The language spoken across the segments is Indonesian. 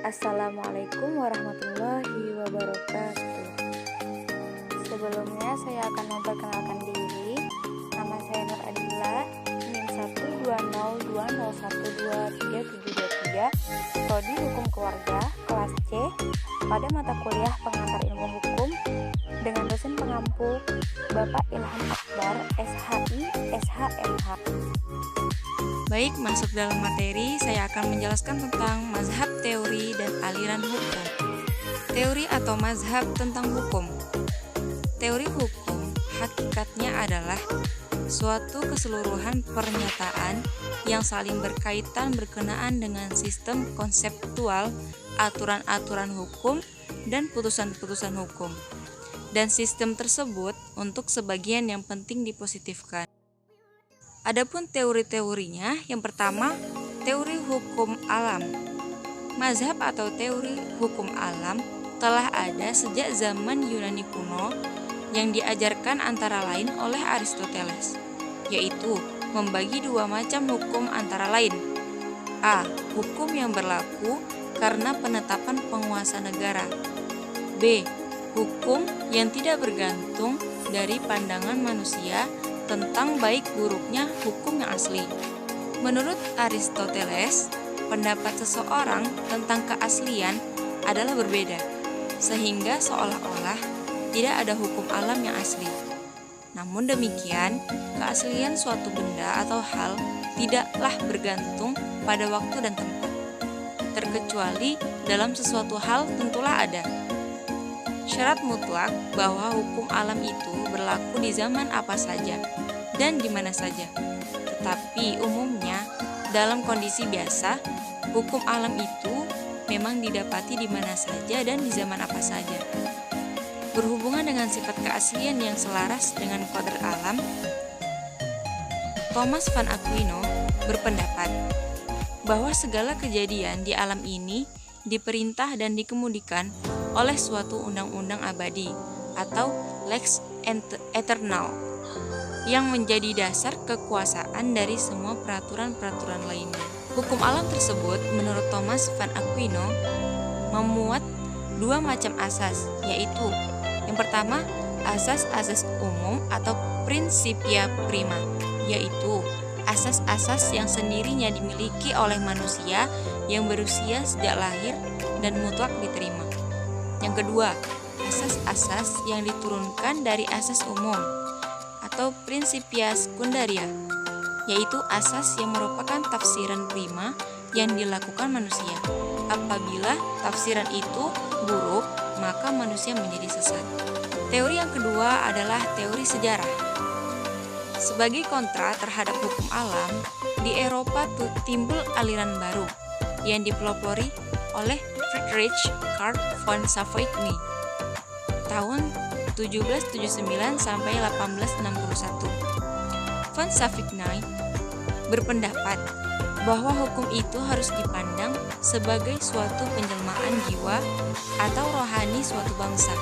Assalamualaikum warahmatullahi wabarakatuh. Sebelumnya saya akan memperkenalkan diri. Nama saya Nur Adila, NIM 12010123723, Prodi Hukum Keluarga, kelas C, pada mata kuliah Pengantar Ilmu Hukum dengan dosen pengampu Bapak Ilham Akbar, SHI, SHMH. Baik, masuk dalam materi, saya akan menjelaskan tentang mazhab, teori, dan aliran hukum. Teori atau mazhab tentang hukum. Teori hukum hakikatnya adalah suatu keseluruhan pernyataan yang saling berkaitan berkenaan dengan sistem konseptual, aturan-aturan hukum, dan putusan-putusan hukum. Dan sistem tersebut untuk sebagian yang penting dipositifkan. Adapun teori-teorinya, yang pertama, teori hukum alam. Mazhab atau teori hukum alam telah ada sejak zaman Yunani kuno yang diajarkan antara lain oleh Aristoteles, yaitu membagi dua macam hukum antara lain. A. Hukum yang berlaku karena penetapan penguasa negara. B. Hukum yang tidak bergantung dari pandangan manusia tentang baik buruknya hukum yang asli. Menurut Aristoteles, pendapat seseorang tentang keaslian adalah berbeda, sehingga seolah-olah tidak ada hukum alam yang asli. Namun demikian, keaslian suatu benda atau hal tidaklah bergantung pada waktu dan tempat, terkecuali dalam sesuatu hal tentulah ada syarat mutlak bahwa hukum alam itu berlaku di zaman apa saja dan di mana saja. Tetapi umumnya dalam kondisi biasa, hukum alam itu memang didapati di mana saja dan di zaman apa saja. Berhubungan dengan sifat keaslian yang selaras dengan kodrat alam, Thomas van Aquino berpendapat bahwa segala kejadian di alam ini diperintah dan dikemudikan oleh suatu undang-undang abadi atau lex eternal yang menjadi dasar kekuasaan dari semua peraturan-peraturan lainnya. Hukum alam tersebut menurut Thomas van Aquino memuat dua macam asas, yaitu yang pertama asas-asas umum atau principia prima, yaitu asas-asas yang sendirinya dimiliki oleh manusia yang berusia sejak lahir dan mutlak diterima. Yang kedua, asas-asas yang diturunkan dari asas umum atau principia secundaria, yaitu asas yang merupakan tafsiran prima yang dilakukan manusia. Apabila tafsiran itu buruk, maka manusia menjadi sesat. Teori yang kedua adalah teori sejarah. Sebagai kontra terhadap hukum alam, di Eropa timbul aliran baru yang dipelopori oleh Friedrich Karl von Savigny tahun 1779 sampai 1861. Von Savigny berpendapat bahwa hukum itu harus dipandang sebagai suatu penjelmaan jiwa atau rohani suatu bangsa.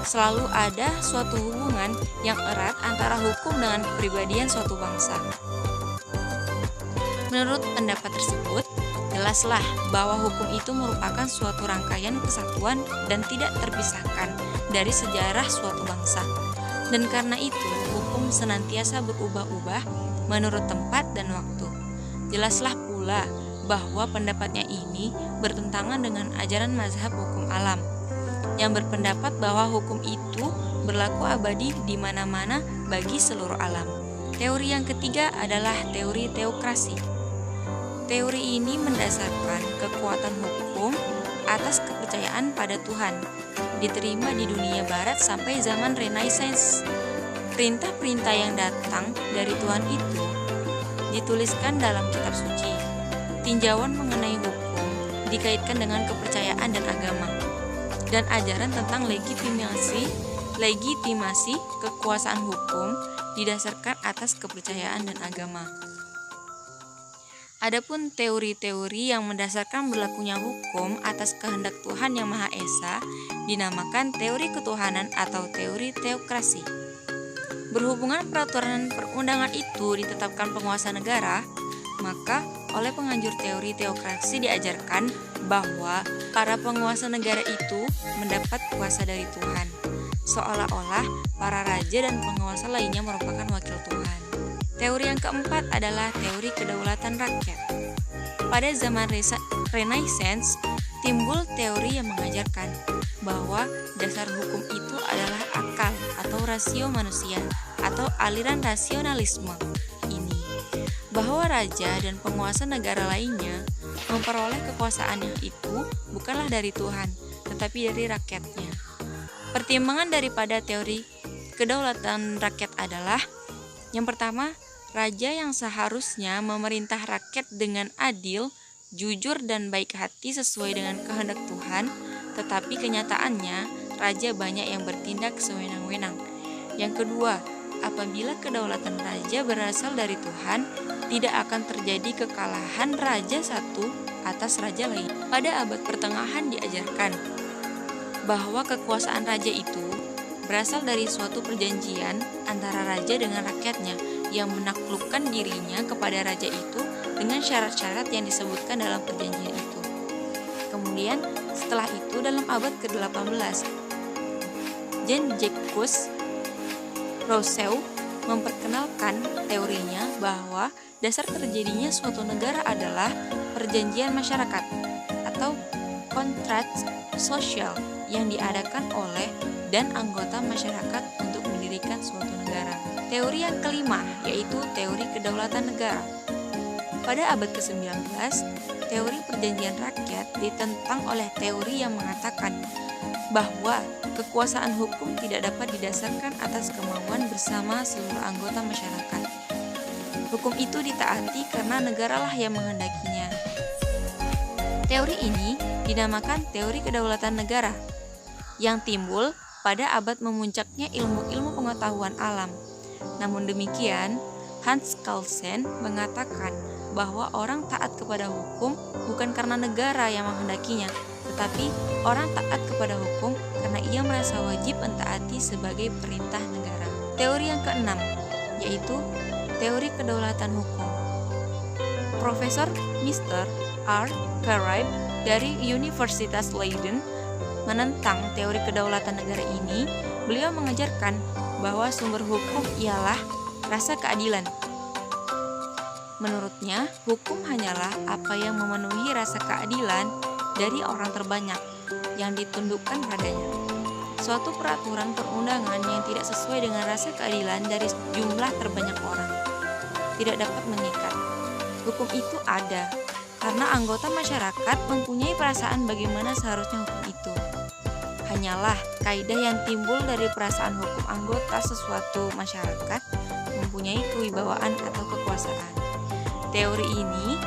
Selalu ada suatu hubungan yang erat antara hukum dengan kepribadian suatu bangsa. Menurut pendapat tersebut, jelaslah bahwa hukum itu merupakan suatu rangkaian kesatuan dan tidak terpisahkan dari sejarah suatu bangsa. Dan karena itu, hukum senantiasa berubah-ubah menurut tempat dan waktu. Jelaslah pula bahwa pendapatnya ini bertentangan dengan ajaran mazhab hukum alam, yang berpendapat bahwa hukum itu berlaku abadi di mana-mana bagi seluruh alam. Teori yang ketiga adalah teori teokrasi. Teori ini mendasarkan kekuatan hukum atas kepercayaan pada Tuhan, diterima di dunia barat sampai zaman Renaissance. Perintah-perintah yang datang dari Tuhan itu dituliskan dalam kitab suci. Tinjauan mengenai hukum dikaitkan dengan kepercayaan dan agama, dan ajaran tentang legitimasi kekuasaan hukum didasarkan atas kepercayaan dan agama. Adapun teori-teori yang mendasarkan berlakunya hukum atas kehendak Tuhan Yang Maha Esa dinamakan teori ketuhanan atau teori teokrasi. Berhubungan peraturan perundangan itu ditetapkan penguasa negara, maka oleh penganjur teori teokrasi diajarkan bahwa para penguasa negara itu mendapat kuasa dari Tuhan, seolah-olah para raja dan penguasa lainnya merupakan wakil Tuhan. Teori yang keempat adalah teori kedaulatan rakyat. Pada zaman Renaissance, timbul teori yang mengajarkan bahwa dasar hukum itu adalah akal atau rasio manusia atau aliran rasionalisme ini, bahwa raja dan penguasa negara lainnya memperoleh kekuasaannya itu bukanlah dari Tuhan, tetapi dari rakyatnya. Pertimbangan daripada teori kedaulatan rakyat adalah yang pertama, raja yang seharusnya memerintah rakyat dengan adil, jujur dan baik hati sesuai dengan kehendak Tuhan, tetapi kenyataannya raja banyak yang bertindak sewenang-wenang. Yang kedua, apabila kedaulatan raja berasal dari Tuhan, tidak akan terjadi kekalahan raja satu atas raja lain. Pada abad pertengahan diajarkan bahwa kekuasaan raja itu berasal dari suatu perjanjian antara raja dengan rakyatnya yang menaklukkan dirinya kepada raja itu dengan syarat-syarat yang disebutkan dalam perjanjian itu. Kemudian setelah itu dalam abad ke-18, Jean-Jacques Rousseau memperkenalkan teorinya bahwa dasar terjadinya suatu negara adalah perjanjian masyarakat atau kontrak sosial yang diadakan oleh dan anggota masyarakat untuk mendirikan suatu negara. Teori yang kelima yaitu teori kedaulatan negara. Pada abad ke-19, teori perjanjian rakyat ditentang oleh teori yang mengatakan bahwa kekuasaan hukum tidak dapat didasarkan atas kemauan bersama seluruh anggota masyarakat. Hukum itu ditaati karena negaralah yang menghendakinya. Teori ini dinamakan teori kedaulatan negara, yang timbul pada abad memuncaknya ilmu-ilmu pengetahuan alam. Namun demikian, Hans Kelsen mengatakan bahwa orang taat kepada hukum bukan karena negara yang menghendakinya, tetapi orang taat kepada hukum karena ia merasa wajib mentaati sebagai perintah negara. Teori yang keenam yaitu teori kedaulatan hukum. Profesor Mr. R. Carribe dari Universitas Leiden menentang teori kedaulatan negara ini. Beliau mengajarkan bahwa sumber hukum ialah rasa keadilan. Menurutnya, hukum hanyalah apa yang memenuhi rasa keadilan dari orang terbanyak yang ditundukkan padanya. Suatu peraturan perundangan yang tidak sesuai dengan rasa keadilan dari jumlah terbanyak orang tidak dapat mengikat. Hukum itu ada karena anggota masyarakat mempunyai perasaan bagaimana seharusnya hukum itu. Hanyalah kaidah yang timbul dari perasaan hukum anggota sesuatu masyarakat mempunyai kewibawaan atau kekuasaan. Teori ini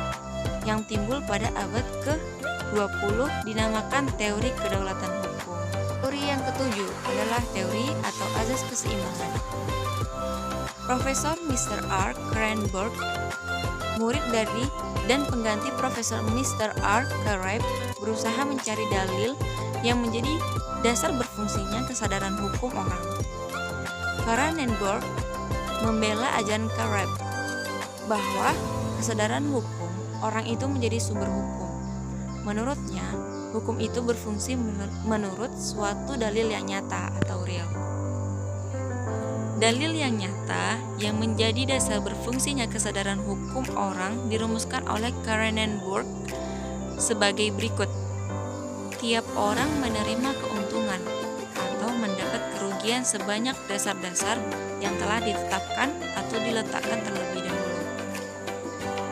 yang timbul pada abad ke-20 dinamakan teori kedaulatan hukum. Teori yang ketujuh adalah teori atau azas keseimbangan. Profesor Mr. R. Krenberg, murid dari dan pengganti Profesor Mr. R. Carribe, berusaha mencari dalil yang menjadi dasar berfungsinya kesadaran hukum orang. Krenberg membela ajaran Carribe bahwa kesadaran hukum orang itu menjadi sumber hukum. Menurutnya, hukum itu berfungsi menurut suatu dalil yang nyata atau real. Dalil yang nyata yang menjadi dasar berfungsinya kesadaran hukum orang dirumuskan oleh Krenberg sebagai berikut. Tiap orang menerima keuntungan atau mendapat kerugian sebanyak dasar-dasar yang telah ditetapkan atau diletakkan terlebih dahulu.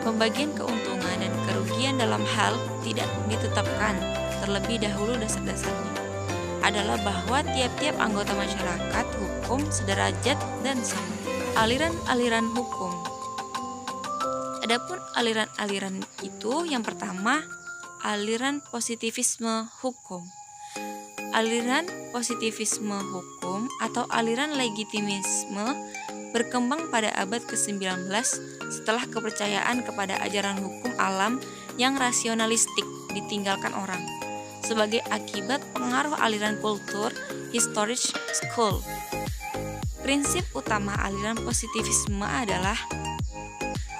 Pembagian keuntungan dan kerugian dalam hal tidak ditetapkan terlebih dahulu dasar-dasarnya adalah bahwa tiap-tiap anggota masyarakat hukum sederajat dan sama. Aliran-aliran hukum. Adapun aliran-aliran itu yang pertama, aliran positivisme hukum. Aliran positivisme hukum atau aliran legitimisme berkembang pada abad ke-19 setelah kepercayaan kepada ajaran hukum alam yang rasionalistik ditinggalkan orang sebagai akibat pengaruh aliran kultur historic school. Prinsip utama aliran positivisme adalah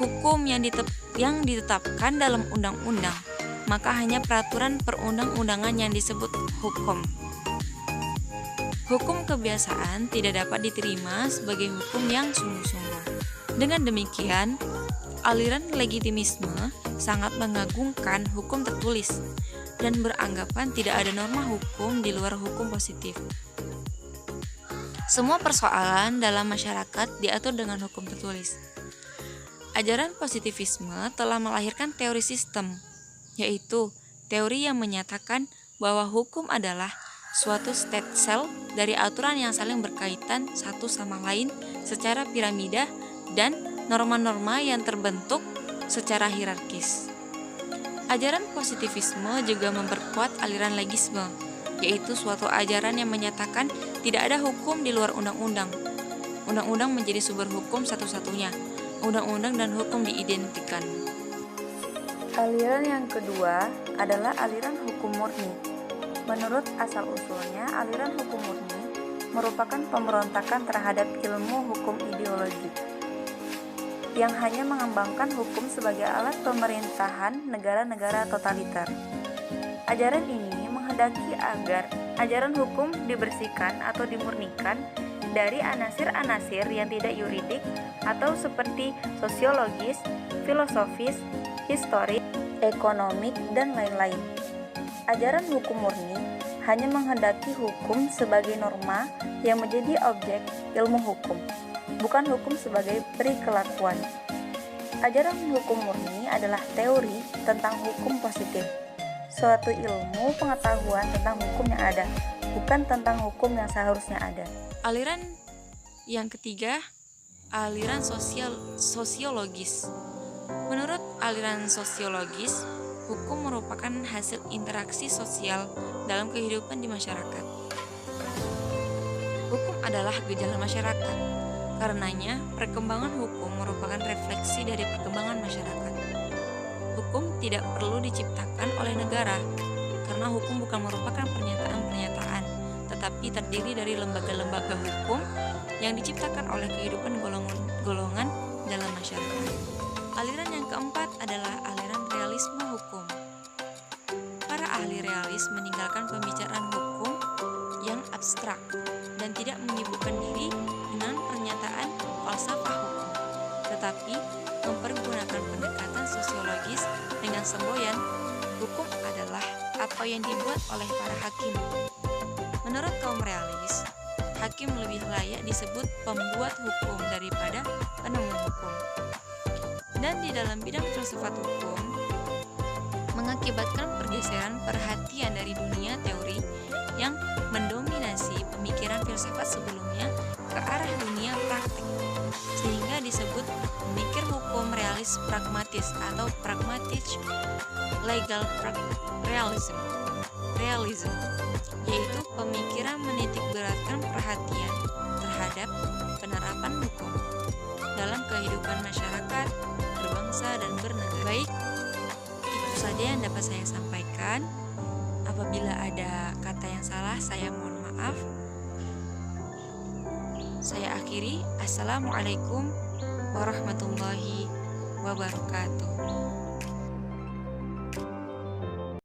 hukum yang ditetapkan dalam undang-undang, maka hanya peraturan perundang-undangan yang disebut hukum. Hukum kebiasaan tidak dapat diterima sebagai hukum yang sungguh-sungguh. Dengan demikian, aliran legitimisme sangat mengagungkan hukum tertulis dan beranggapan tidak ada norma hukum di luar hukum positif. Semua persoalan dalam masyarakat diatur dengan hukum tertulis. Ajaran positivisme telah melahirkan teori sistem, yaitu teori yang menyatakan bahwa hukum adalah suatu state cell dari aturan yang saling berkaitan satu sama lain secara piramida dan norma-norma yang terbentuk secara hierarkis. Ajaran positivisme juga memperkuat aliran legisme, yaitu suatu ajaran yang menyatakan tidak ada hukum di luar undang-undang. Undang-undang menjadi sumber hukum satu-satunya. Undang-undang dan hukum diidentikan. Aliran yang kedua adalah aliran hukum murni. Menurut asal-usulnya, aliran hukum murni merupakan pemberontakan terhadap ilmu hukum ideologi yang hanya mengembangkan hukum sebagai alat pemerintahan negara-negara totaliter. Ajaran ini menghendaki agar ajaran hukum dibersihkan atau dimurnikan dari anasir-anasir yang tidak yuridik atau seperti sosiologis, filosofis, historis, ekonomik, dan lain-lain. Ajaran hukum murni hanya menghendaki hukum sebagai norma yang menjadi objek ilmu hukum, bukan hukum sebagai perikelakuan. Ajaran hukum murni adalah teori tentang hukum positif, suatu ilmu pengetahuan tentang hukum yang ada, bukan tentang hukum yang seharusnya ada. Aliran yang ketiga, aliran sosiologis. Menurut aliran sosiologis, hukum merupakan hasil interaksi sosial dalam kehidupan di masyarakat. Hukum adalah gejala masyarakat. Karenanya, perkembangan hukum merupakan refleksi dari perkembangan masyarakat. Hukum tidak perlu diciptakan oleh negara, karena hukum bukan merupakan pernyataan-pernyataan, tetapi terdiri dari lembaga-lembaga hukum yang diciptakan oleh kehidupan golongan dalam masyarakat. Aliran yang keempat adalah aliran realisme hukum. Para ahli realis meninggalkan pembicaraan hukum yang abstrak dan tidak menyibukkan diri dengan pernyataan falsafah hukum, tetapi mempergunakan pendekatan sosiologis dengan semboyan hukum adalah apa yang dibuat oleh para hakim. Menurut kaum realis, hakim lebih layak disebut pembuat hukum daripada penemu hukum. Dan di dalam bidang filsafat hukum, mengakibatkan pergeseran perhatian dari dunia teori yang mendominasi pemikiran filsafat sebelumnya ke arah dunia praktik, sehingga disebut pemikir hukum realis pragmatis atau pragmatic legal realism, yaitu pemikiran menitik beratkan perhatian terhadap penerapan hukum dalam kehidupan masyarakat, berbangsa, dan bernegara. Baik, itu saja yang dapat saya sampaikan. Apabila ada kata yang salah, saya mohon maaf. Saya akhiri. Assalamualaikum warahmatullahi wabarakatuh.